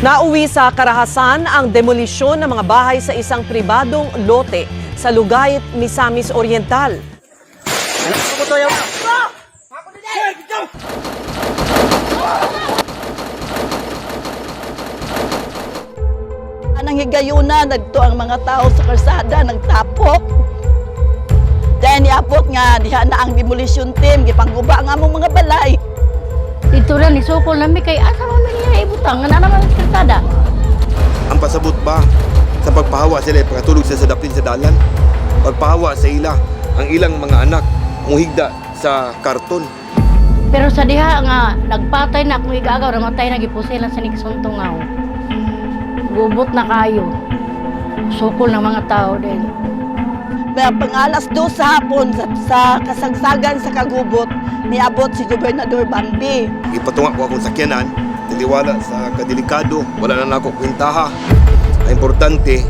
Nauwi sa karahasan ang demolisyon ng mga bahay sa isang pribadong lote sa Lugayt, Misamis Oriental. Anang higayuna, nagto ang mga tao sa kalsada, nagtapok. Dahil niabot nga, diha na ang demolition team, gipangguba nga among mga balay. Dito lang, isukol namin kay asa mo niya ibutang, nga naman ang kalsada. Ang pasabot ba sa pagpahawa sila pagkatulog sa dapin sa dalan? Pagpahawa sa ila, ang ilang mga anak muhigda sa karton. Pero sa diha nga, nagpatay na akong igagaw, namatay na gipusilan sa Nigsuntungaw. Gubot na kayo. Sukol ng mga tao din. May pangalas 2 sa hapon sa kasagsagan sa Kagubot, niabot si Gobernador Bambi. Ipatunga ko akong sakyanan, tiliwala sa kadelikado, wala na nako kwentaha. Ang importante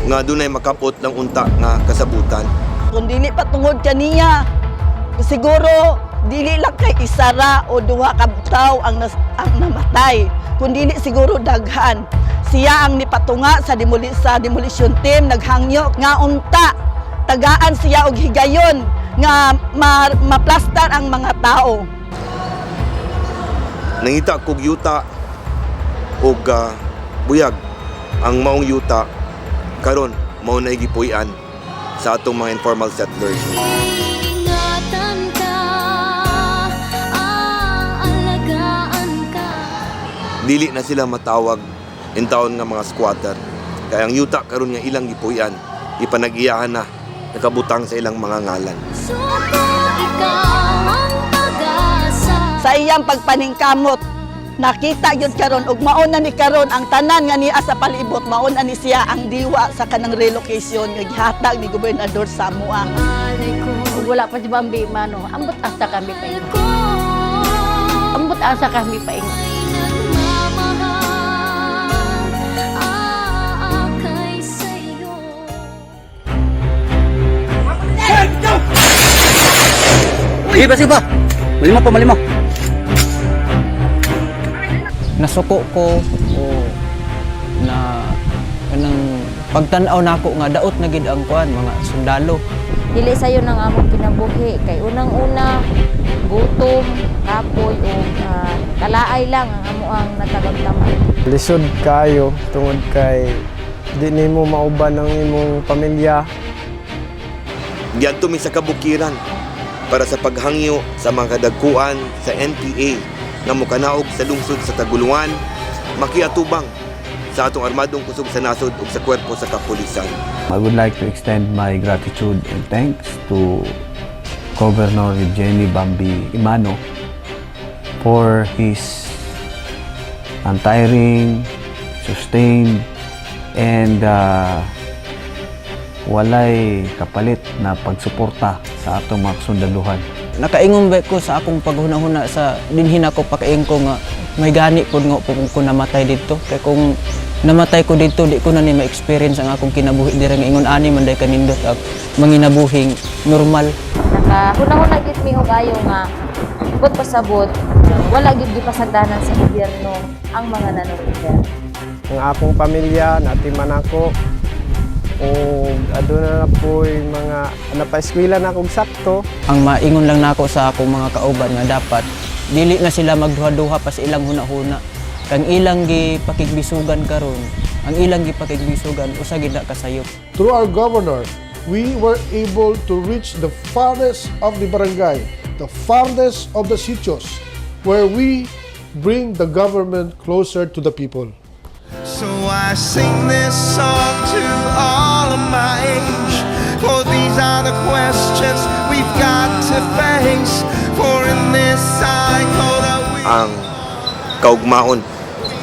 nga dunay makapot ng unta nga kasabutan. Kung dili patungod kaniya, siguro dili lang kay isara o duha ka tawo ang namatay. Kung dili siguro daghan. Siya ang nipatunga sa demolition team, naghangyo nga unta. Tagaan siya og higayon nga maplastar ang mga tao. Nangita kog yuta og buyag ang maong yuta karon mao na gipuy-an sa atong mga informal settlers. Ingatan ka, aalagaan ka. Dili na sila matawag in taon nga mga squatter. Kaya ang yuta karon nga ilang gipuy-an, ipanag-iyahan na nakabutang sa ilang mga ngalan. Suko, ikaw ang pag-asa. Sa iyang pagpaningkamot, nakita gyud karon ug mauna ni karon ang tanan nga niya sa palibot, mauna ni siya ang diwa sa kanang relocation nga gihatag ni Gobernador Samua. Alay ko, Kung wala pa si Bambi, mano, ambot asa kami pa ingo. ko, Ambot asa kami pa ingo. ay nagmamahal, aakay sa'yo. Sige ba? Malimo. Nasuko ko o na kanang pagtan-aw nako nga daot na gid ang kuan mga sundalo. Dili sayo nang among kinabuhi kay unang-una gutom, kapoy o kalaay lang ang amo ang natagaglaman. Lisod kayo tungod kay di nimo mauban ang imong pamilya. Giadto mi sa kabukiran para sa paghangyo sa mga kadagkuan sa NPA nga mokanaog sa lungsod sa Taguluan, makiatubang sa atong armadong kusog sa nasod ug sa kwerpo sa kapulisan. I would like to extend my gratitude and thanks to Governor Jenny Bambi Imano for his untiring, sustained, and walay kapalit na pagsuporta sa atong mga sundaluhan. Nakaingon ba ko sa akong paghuna-huna sa dinhin ako pakaing ko nga may gani pud nga kung namatay dito kay kung namatay ko dito di ko na ni ma-experience ang akong kinabuhi dira nga ingon ani man day kanindot ang manginabuhing normal. Nakahuna-huna gid mi og ayo nga bud pasabot wala gid gipasagdanan sa gobyerno ang mga nanunod. Ang akong pamilya natiman ako o aduna na po'y mga napaeskwela na akong sakto. Ang maingon lang nako sa akong mga kauban nga dapat dili na sila magduha-duha pa sa ilang huna-huna. Kang ilang gipakigbisugan karon, ang ilang gipakigbisugan usa gid na kasayop. Through our governor, we were able to reach the farthest of the barangay, the farthest of the sitios, where we bring the government closer to the people. So I sing this song to all of my age, for these are the questions we've got to face, for in this cycle that we... Ang kaugmaon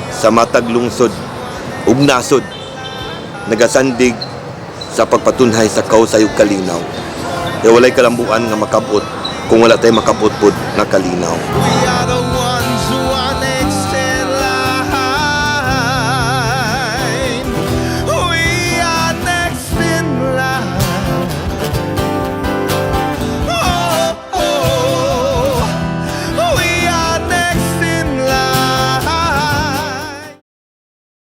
sa matag lungsod ug nasod nagasandig sa pagpatunhay sa kausay ug kalinaw. Kaya walay kalambuan nga makabot kung wala tay makabot pud nga kalinaw.